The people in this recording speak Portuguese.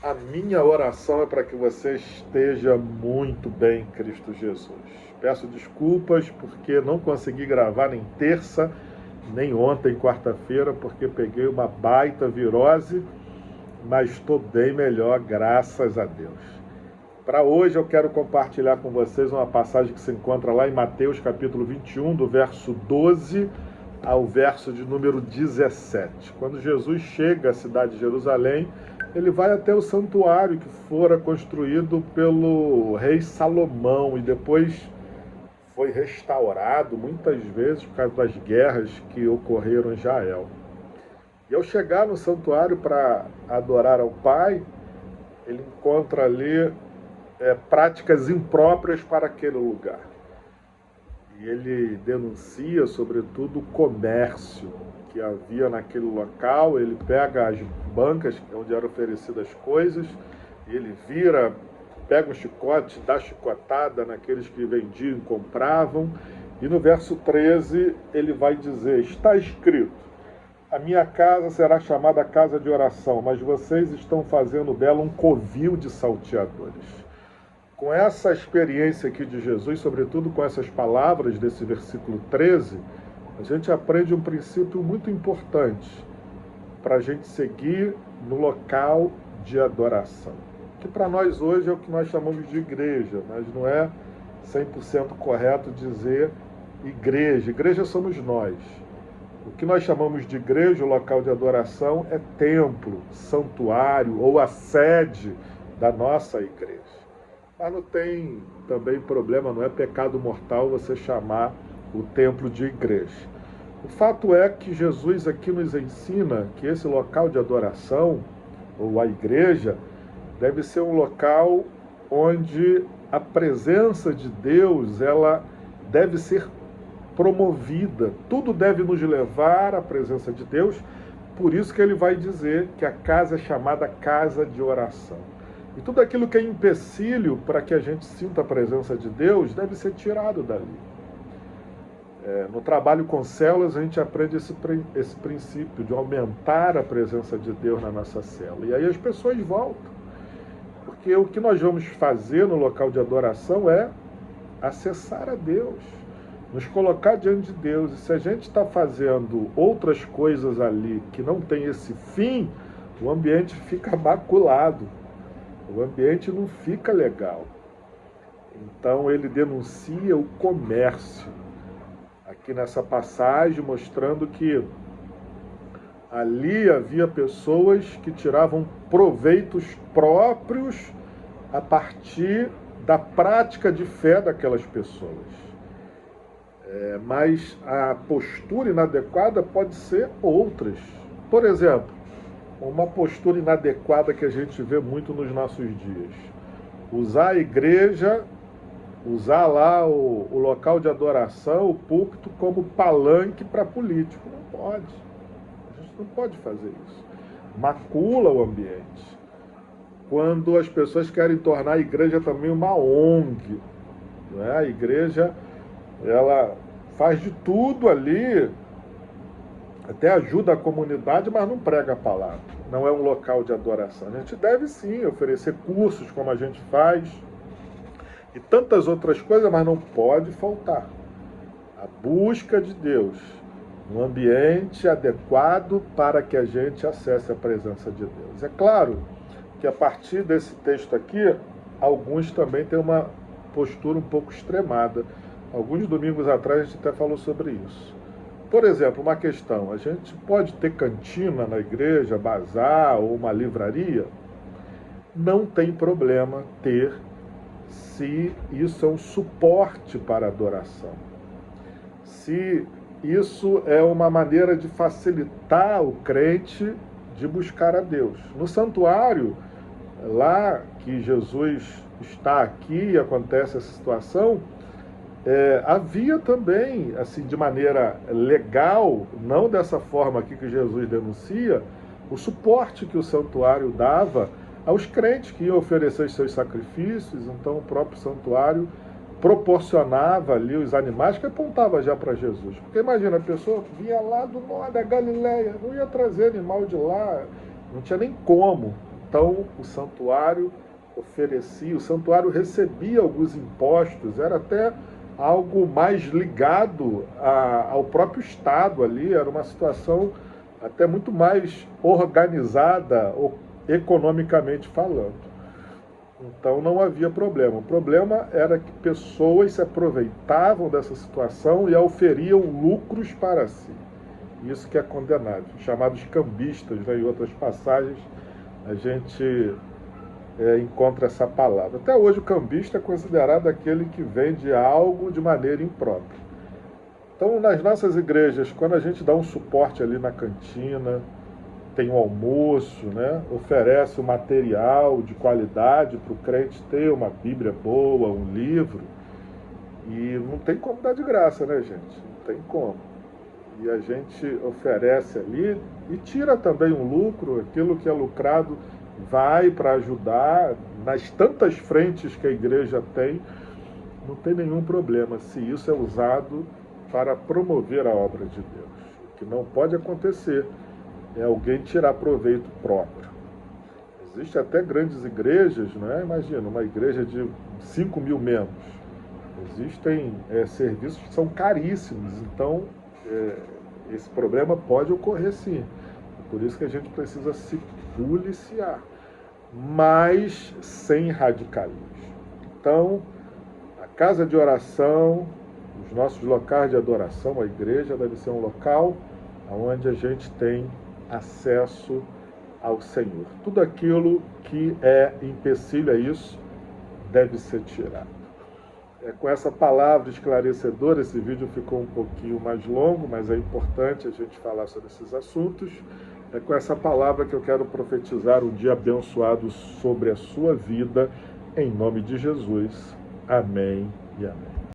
A minha oração é para que você esteja muito bem em Cristo Jesus. Peço desculpas porque não consegui gravar nem terça, nem ontem, quarta-feira, porque peguei uma baita virose, mas estou bem melhor, graças a Deus. Para hoje eu quero compartilhar com vocês uma passagem que se encontra lá em Mateus capítulo 21, do verso 12 ao verso de número 17. Quando Jesus chega à cidade de Jerusalém, ele vai até o santuário que fora construído pelo rei Salomão e depois foi restaurado muitas vezes por causa das guerras que ocorreram em Israel. E ao chegar no santuário para adorar ao Pai, ele encontra ali práticas impróprias para aquele lugar. E ele denuncia, sobretudo, o comércio que havia naquele local. Ele pega as bancas onde eram oferecidas coisas, e ele vira, pega um chicote, dá chicotada naqueles que vendiam e compravam. E no verso 13 ele vai dizer: está escrito, a minha casa será chamada casa de oração, mas vocês estão fazendo dela um covil de salteadores. Com essa experiência aqui de Jesus, sobretudo com essas palavras desse versículo 13, a gente aprende um princípio muito importante para a gente seguir no local de adoração. Que para nós hoje é o que nós chamamos de igreja, mas não é 100% correto dizer igreja. Igreja somos nós. O que nós chamamos de igreja, o local de adoração, é templo, santuário ou a sede da nossa igreja. Mas não tem também problema, não é pecado mortal você chamar o templo de igreja. O fato é que Jesus aqui nos ensina que esse local de adoração, ou a igreja, deve ser um local onde a presença de Deus ela deve ser promovida. Tudo deve nos levar à presença de Deus, por isso que ele vai dizer que a casa é chamada casa de oração. E tudo aquilo que é empecilho para que a gente sinta a presença de Deus deve ser tirado dali. No trabalho com células, a gente aprende esse princípio de aumentar a presença de Deus na nossa célula. E aí as pessoas voltam. Porque o que nós vamos fazer no local de adoração é acessar a Deus, nos colocar diante de Deus. E se a gente está fazendo outras coisas ali que não tem esse fim, o ambiente fica maculado. O ambiente não fica legal. Então ele denuncia o comércio aqui nessa passagem, mostrando que ali havia pessoas que tiravam proveitos próprios a partir da prática de fé daquelas pessoas. Mas a postura inadequada pode ser outras. Por exemplo, uma postura inadequada que a gente vê muito nos nossos dias. Usar a igreja, usar lá o local de adoração, o púlpito, como palanque para político. Não pode. A gente não pode fazer isso. Macula o ambiente. Quando as pessoas querem tornar a igreja também uma ONG. Não é? A igreja, ela faz de tudo ali, até ajuda a comunidade, mas não prega a palavra. Não é um local de adoração. A gente deve sim oferecer cursos, como a gente faz, e tantas outras coisas, mas não pode faltar a busca de Deus, um ambiente adequado para que a gente acesse a presença de Deus. É claro que a partir desse texto aqui, alguns também têm uma postura um pouco extremada. Alguns domingos atrás a gente até falou sobre isso. Por exemplo, uma questão: a gente pode ter cantina na igreja, bazar ou uma livraria? Não tem problema ter, se isso é um suporte para a adoração. Se isso é uma maneira de facilitar o crente de buscar a Deus. No santuário, lá que Jesus está aqui e acontece essa situação, havia também, assim, de maneira legal, não dessa forma aqui que Jesus denuncia, o suporte que o santuário dava aos crentes que iam oferecer os seus sacrifícios. Então o próprio santuário proporcionava ali os animais que apontava já para Jesus. Porque imagina, a pessoa vinha lá da Galileia, não ia trazer animal de lá, não tinha nem como. Então o santuário oferecia, o santuário recebia alguns impostos, era até algo mais ligado ao próprio Estado ali, era uma situação até muito mais organizada economicamente falando. Então não havia problema. O problema era que pessoas se aproveitavam dessa situação e auferiam lucros para si. Isso que é condenável. Chamados cambistas, né? Em outras passagens a gente encontra essa palavra. Até hoje o cambista é considerado aquele que vende algo de maneira imprópria. Então nas nossas igrejas, quando a gente dá um suporte ali na cantina, tem um almoço, né? Oferece um material de qualidade para o crente ter uma Bíblia boa, um livro, e não tem como dar de graça, né, gente? Não tem como. E a gente oferece ali e tira também um lucro, aquilo que é lucrado vai para ajudar nas tantas frentes que a igreja tem, não tem nenhum problema se isso é usado para promover a obra de Deus. O que não pode acontecer é alguém tirar proveito próprio. Existem até grandes igrejas, né? Imagina, uma igreja de 5 mil membros. Existem serviços que são caríssimos, então esse problema pode ocorrer sim. Por isso que a gente precisa se policiar, mas sem radicalismo. Então, a casa de oração, os nossos locais de adoração, a igreja deve ser um local onde a gente tem acesso ao Senhor. Tudo aquilo que é empecilho a isso deve ser tirado. Com essa palavra esclarecedora, esse vídeo ficou um pouquinho mais longo, mas é importante a gente falar sobre esses assuntos. É com essa palavra que eu quero profetizar um dia abençoado sobre a sua vida, em nome de Jesus. Amém e amém.